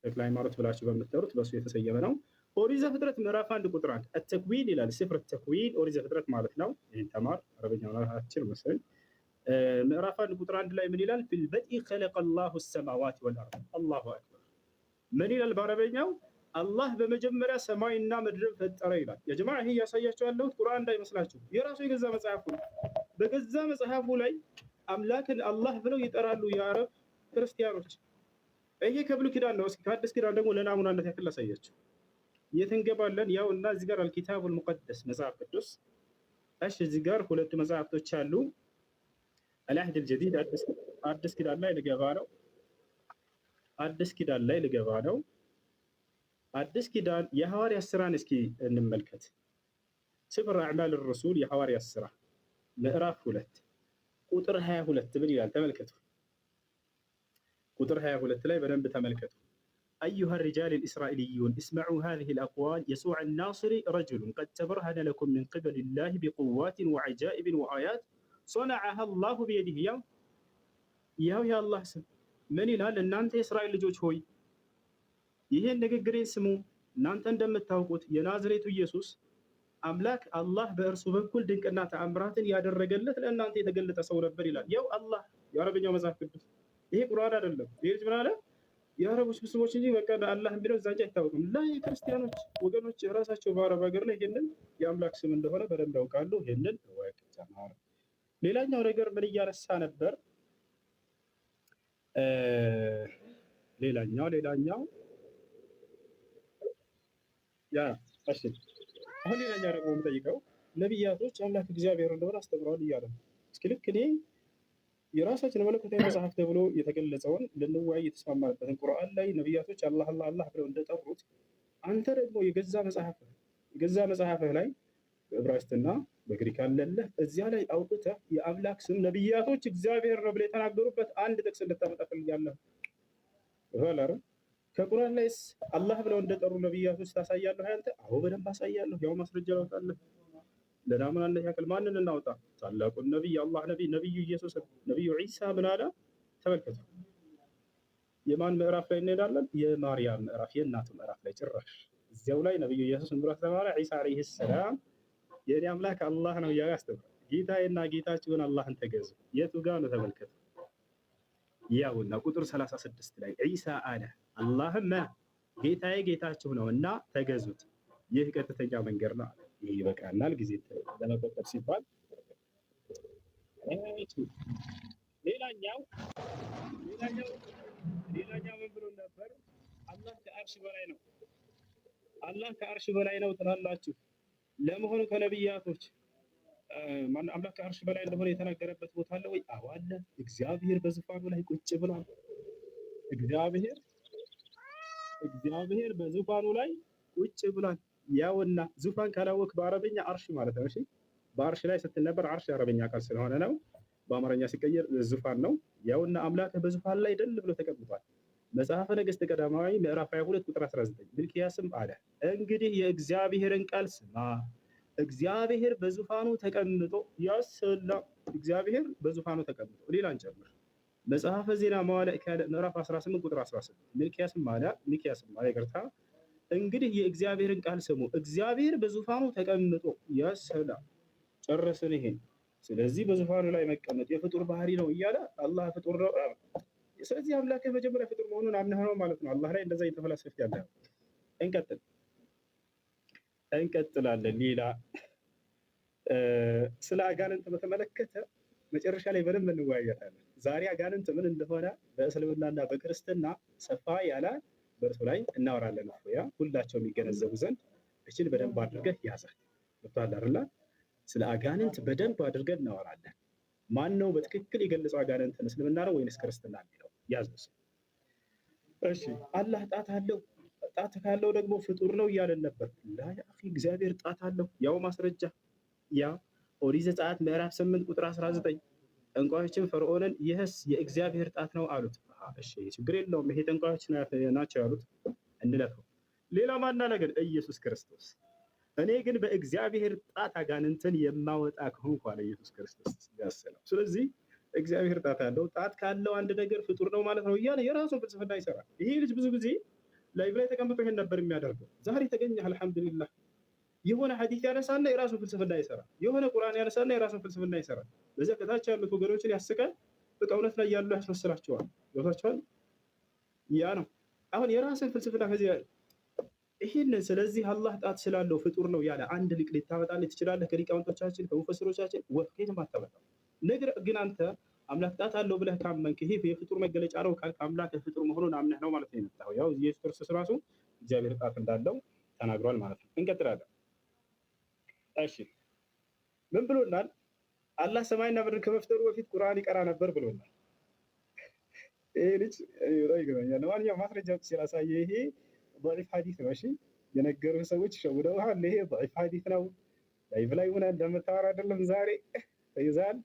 ተክለ ሃይማኖት ብላችሁ በምትጠሩት በሱ የተሰየመ ነው። ኦሪት ዘፍጥረት ምዕራፍ 1 ቁጥር 1 አተክዊን ይላል። ስፍር ተክዊን ኦሪት ዘፍጥረት ማለት ነው። ይህን ተማር አረበኛውን አችል መሰለኝ። ምዕራፍ 1 ቁጥር 1 ላይ ምን ይላል? ፊል በድኢ ኸለቀ አላሁ ሰማዋት ወልአርድ። አላሁ አክበር። ምን ይላል በአረበኛው? አላህ በመጀመሪያ ሰማይና ምድርን ፈጠረ ይላል። የጀማ ይሄ እያሳያቸው ያለሁት ቁርአን እንዳይመስላችሁ የራሱ የገዛ መጽሐፉ ነው። በገዛ መጽሐፉ ላይ አምላክን አላህ ብለው ይጠራሉ የአረብ ክርስቲያኖች። ይሄ ከብሉይ ኪዳን ነው። እስኪ ከአዲስ ኪዳን ደግሞ ለናሙናነት ያክል ላሳያችሁ። የት እንገባለን? ያው እና እዚህ ጋር አልኪታቡል ሙቀደስ መጽሐፍ ቅዱስ። እሺ እዚህ ጋር ሁለት መጽሐፍቶች አሉ። አልአህድ አልጀዲድ አዲስ ኪዳን ላይ ልገባ ነው። አዲስ ኪዳን ላይ ልገባ ነው። አዲስ ኪዳን የሐዋርያት ሥራን እስኪ እንመልከት። ስፍር አዕማል الرسول የሐዋርያት ሥራ ምዕራፍ 2 ቁጥር 22 ምን ይላል? ተመልከቱ። ቁጥር 22 ላይ በደንብ ተመልከቱ። أيها الرجال الإسرائيليون اسمعوا هذه الأقوال يسوع الناصري رجل قد تبرهن لكم من قبل الله بقوات وعجائب وآيات صنعها الله بيده يا الله سم من ይላል? እናንተ የእስራኤል ልጆች ሆይ ይሄን ንግግሬን ስሙ። እናንተ እንደምታውቁት የናዝሬቱ ኢየሱስ አምላክ አላህ በእርሱ በኩል ድንቅና ተአምራትን ያደረገለት ለእናንተ የተገለጠ ሰው ነበር ይላል። ያው አላህ የአረበኛው መጽሐፍ ቅዱስ ይሄ ቁርአን አይደለም። ይሄ ልጅ ምን አለ? የአረቦች ሙስሊሞች እንጂ በቃ አላህ የሚለው እዛ እንጂ አይታወቅም። ላይ ክርስቲያኖች ወገኖች ራሳቸው በአረብ ሀገር ላይ ይሄንን የአምላክ ስም እንደሆነ በደንብ ያውቃሉ። ይሄንን ወቅ ተማር። ሌላኛው ነገር ምን እያነሳ ነበር? ሌላኛው ያ እሺ፣ አሁን ሌላኛው ደግሞ የምጠይቀው ነቢያቶች አምላክ እግዚአብሔር እንደሆነ አስተምረዋል እያለ ነው። እስኪ ልክ እኔ የራሳችን መለኮታዊ መጽሐፍ ተብሎ የተገለጸውን ልንወያይ የተስማማበትን ቁርአን ላይ ነቢያቶች አላህ አላህ አላህ ብለው እንደጠሩት አንተ ደግሞ የገዛ መጽሐፍህ ላይ በዕብራይስጥና በግሪክ አለልህ እዚያ ላይ አውጥተህ የአምላክ ስም ነቢያቶች እግዚአብሔር ነው ብለው የተናገሩበት አንድ ጥቅስ እንድታመጣ ፈልጋለሁ። ይላል ከቁርአን ላይስ አላህ ብለው እንደጠሩ ነቢያቶች ታሳያለህ አንተ? አዎ በደንብ አሳያለሁ። ያው ማስረጃ ላውጣለህ። ለናሙናነት ያክል ማንን እናውጣ? ታላቁን ነቢይ አላህ ነቢዩ ኢየሱስ ነቢዩ ዒሳ ምን አለ? ተመልከቱ። የማን ምዕራፍ ላይ እንሄዳለን? የማርያም ምዕራፍ፣ የእናቱ ምዕራፍ ላይ ጭራሽ እዚያው ላይ ነቢዩ ኢየሱስ ምን ብሎ አስተማረ? ዒሳ ዓለይሂ ሰላም የኔ አምላክ አላህ ነው እያለ አስተማረ። ጌታዬና ጌታችሁን አላህን ተገዙ። የቱ ጋር ነው? ተመልከቱ። ያውና ቁጥር 36 ላይ ዒሳ አለ አላህም ጌታዬ ጌታችሁ ነው እና ተገዙት፣ ይህ ቀጥተኛ መንገድ ነው። ይህ ይበቃናል ጊዜ ለመቆጠብ ሲባል። ሌላኛው ምን ብሎ ነበር? አላህ ከአርሽ በላይ ነው። አላህ ከአርሽ በላይ ነው ትላላችሁ። ለመሆኑ ከነቢያቶች አምላክ ከአርሽ በላይ እንደሆነ የተናገረበት ቦታ አለ ወይ? አዎ አለ። እግዚአብሔር በዙፋኑ ላይ ቁጭ ብሏል። እግዚአብሔር በዙፋኑ ላይ ቁጭ ብሏል። ያውና ዙፋን ካላወቅ በአረበኛ አርሽ ማለት ነው። እሺ በአርሽ ላይ ስትነበር አርሽ የአረበኛ ቃል ስለሆነ ነው። በአማርኛ ሲቀየር ዙፋን ነው። ያውና አምላክ በዙፋን ላይ ደል ብሎ ተቀምጧል። መጽሐፈ ነገሥት ቀዳማዊ ምዕራፍ 22 ቁጥር 19 ሚልክያስም አለ እንግዲህ የእግዚአብሔርን ቃል ስማ፣ እግዚአብሔር በዙፋኑ ተቀምጦ ያሰላ። እግዚአብሔር በዙፋኑ ተቀምጦ ሌላን ጨምር። መጽሐፈ ዜና መዋዕል ምዕራፍ 18 ቁጥር 18 ሚልክያስም አለ ይቅርታ፣ እንግዲህ የእግዚአብሔርን ቃል ስሙ፣ እግዚአብሔር በዙፋኑ ተቀምጦ ያሰላ። ጨረስን ይሄን። ስለዚህ በዙፋኑ ላይ መቀመጥ የፍጡር ባህሪ ነው እያለ አላህ ፍጡር ነው። ስለዚህ አምላክ መጀመሪያ ፍጡር መሆኑን አምነህ ነው ማለት ነው። አላህ ላይ እንደዛ እየተፈላሰፍክ ያለ። እንቀጥላለን። ሌላ ስለ አጋንንት በተመለከተ መጨረሻ ላይ በደንብ እንወያያታለን። ዛሬ አጋንንት ምን እንደሆነ በእስልምናና በክርስትና ሰፋ ያለ በእርሱ ላይ እናወራለን። ያ ሁላቸው የሚገነዘቡ ዘንድ እችን በደንብ አድርገህ ያዛት። ወጣላ አይደል? ስለ አጋንንት በደንብ አድርገን እናወራለን። ማን ነው በትክክል የገለጸው አጋንንትን? እስልምና ነው ወይንስ ክርስትና የሚለው ያዘው። እሺ አላህ ጣት አለው። ጣት ካለው ደግሞ ፍጡር ነው እያለን ነበር። ላ ያ አኺ እግዚአብሔር ጣት አለው። ያው ማስረጃ ያ ኦሪት ዘጸአት ምዕራፍ 8 ቁጥር 19 ጠንቋዮችን ፈርዖንን ይህስ የእግዚአብሔር ጣት ነው አሉት። እሺ ችግር የለውም ይሄ ጠንቋዮች ናቸው ያሉት እንለፈው። ሌላ ማን አለ ግን? ኢየሱስ ክርስቶስ እኔ ግን በእግዚአብሔር ጣት አጋንንትን የማወጣ ከሆንኩ አለ ኢየሱስ ክርስቶስ ያሰለው። ስለዚህ እግዚአብሔር ጣት አለው። ጣት ካለው አንድ ነገር ፍጡር ነው ማለት ነው እያለ የራሱን ፍልስፍና ይሰራል። ይሄ ልጅ ብዙ ጊዜ ላይቭ ላይ ተቀምጦ ይሄን ነበር የሚያደርገው። ዛሬ ተገኘህ አልሐምዱሊላህ። የሆነ ሐዲስ ያነሳና የራሱን ፍልስፍና ይሰራል። የሆነ ቁርአን ያነሳና የራሱን ፍልስፍና ይሰራል። በዚያ ከታች ያሉት ወገኖችን ያስቃል። በቃ እውነት ላይ ያሉ ያስመስላቸዋል። ገብቷቸዋል። ያ ነው አሁን የራስን ፍልስፍና ከዚህ ይሄንን። ስለዚህ አላህ ጣት ስላለው ፍጡር ነው ያለ አንድ ሊቅ ልታመጣልህ ትችላለህ? ከሊቃውንቶቻችን ከሙፈሲሮቻችን ወፍቄት ማታመጣው ነገር ግን አንተ አምላክ ጣት አለው ብለህ ካመንክ ይሄ የፍጡር መገለጫ ነው ካልክ አምላክ ፍጡር መሆኑን አምነህ ነው ማለት ነው የመጣው። ያው ኢየሱስ ክርስቶስ ራሱ እግዚአብሔር ጣት እንዳለው ተናግሯል ማለት ነው። እንቀጥላለን። እሺ ምን ብሎናል? አላህ ሰማይና ምድርን ከመፍጠሩ በፊት ቁርአን ይቀራ ነበር ብሎናል። ይሄ ልጅ ይገርመኛል። ለማንኛውም ማስረጃ ሲላሳየ ይሄ ضعيف ሐዲስ ነው። እሺ የነገሩህ ሰዎች ሸውደውሃል። ይሄ ضعيف ሐዲስ ነው። ላይቭ ላይ ሆነህ እንደምታወራ አይደለም ዛሬ ተይዛል።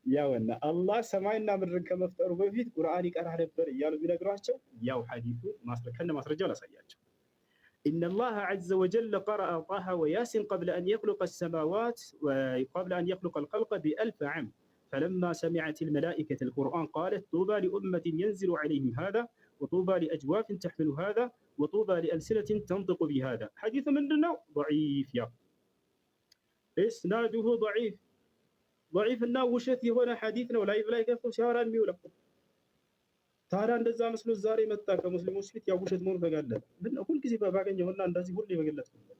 ያውና አላህ ሰማይና ምድርን ከመፍጠሩ በፊት ቁርአን ይቀራ ነበር እያሉ ቢነግሯቸው ያው ሐዲሱ ከነ ማስረጃው ላሳያቸው። إن الله عز وجل قرأ طه وياسين قبل أن يخلق السماوات وقبل أن يخلق الخلق ب1000 عام فلما سمعت الملائكة القرآن قالت طوبى لأمة ينزل عليهم هذا وطوبى لأجواف تحمل هذا وطوبى لألسنة تنطق بهذا. حديث مننا ضعيف يا إسناده ضعيف ضعيفና ውሸት የሆነ ሐዲስ ነው። ላይቭ ላይ ከፍቶ ሲያወራ የሚውለው ታዲያ እንደዛ መስሎ ዛሬ መጣ ከሙስሊሞች ፊት ያው ውሸት መሆኑ ተጋለጠ። ምን ሁልጊዜ ባገኘውና እንደዚህ ሁሌ በገለጥኩት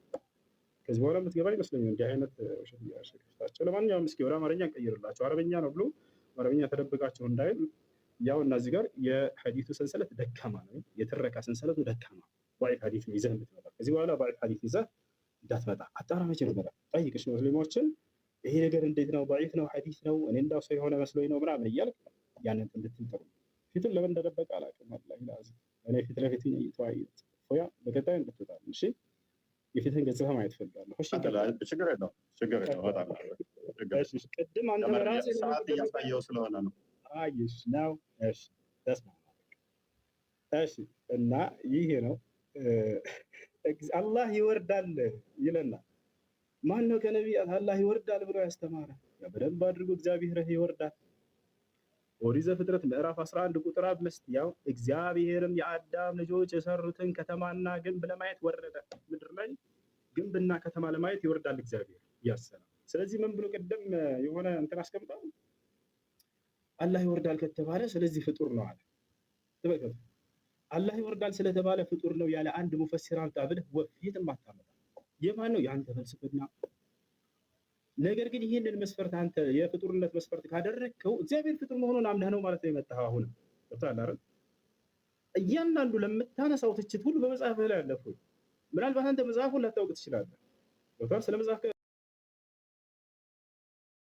ከዚህ በኋላ የምትገባ ይመስለኛል እንዲህ አይነት ውሸት ያሸክፍታቸው። ለማንኛውም እስኪ ወደ አማርኛ እንቀይርላቸው። አረበኛ ነው ብሎ አረበኛ ተደብቃቸው እንዳይል ያው እና እዚህ ጋር የሐዲሱ ሰንሰለት ደካማ ነው፣ የትረካ ሰንሰለቱ ደካማ ضعيف ሐዲስ ይዘህ እንድትመጣ ከዚህ በኋላ ضعيف ሐዲስ ይዘህ እንዳትመጣ አጣራ። መቼ ነው ጠይቅሽ ሙስሊሞችን ይሄ ነገር እንዴት ነው ضعيف ነው ሐዲስ ነው እኔ እንዳው ሰው የሆነ መስሎኝ ነው ምናምን እያልክ ያንን እንድትንጠሩ ፊቱን ለምን እንደደበቀ አላውቅም። አላህ ይላዝ እኔ ፊት ለፊት እየተወያየሁት ሆያ በቀጣይ እንድትወጣ እሺ፣ የፊትን ገጽታ ማየት ፈልጋለሁ። እሺ ችግር የለውም በጣም እሺ። ቅድም አንተ በራስህ ሰዓት እያሳየው ስለሆነ ነው። አይሽ ነው እሺ፣ ተስማ እሺ። እና ይሄ ነው አላህ ይወርዳል ይለናል። ማን ነው ከነቢያት አላህ ይወርዳል ብሎ ያስተማረ? በደንብ አድርጎ እግዚአብሔር ይወርዳል። ኦሪት ዘፍጥረት ምዕራፍ 11 ቁጥር 5 ያው እግዚአብሔርም የአዳም ልጆች የሰሩትን ከተማና ግንብ ለማየት ወረደ። ምድር ላይ ግንብና ከተማ ለማየት ይወርዳል እግዚአብሔር ያሰናል። ስለዚህ ምን ብሎ ቀደም የሆነ እንትን አስቀምጣው አላህ ይወርዳል ከተባለ ስለዚህ ፍጡር ነው አለ። ተበከቱ አላህ ይወርዳል ስለተባለ ፍጡር ነው ያለ አንድ ሙፈሲር አምጣ ብለህ ወፍየትም አታመጣ። የማን ነው? የአንተ ፍልስፍና። ነገር ግን ይህንን መስፈርት አንተ የፍጡርነት መስፈርት ካደረግከው እግዚአብሔር ፍጡር መሆኑን አምነህ ነው ማለት ነው የመጣኸው። አሁን ወጣላ አይደል? እያንዳንዱ ለምታነሳው ትችት ሁሉ በመጽሐፍህ ላይ አለ። ምናልባት አንተ መጽሐፉን ላታውቅ ትችላለህ። ወጣ ስለ መጽሐፍ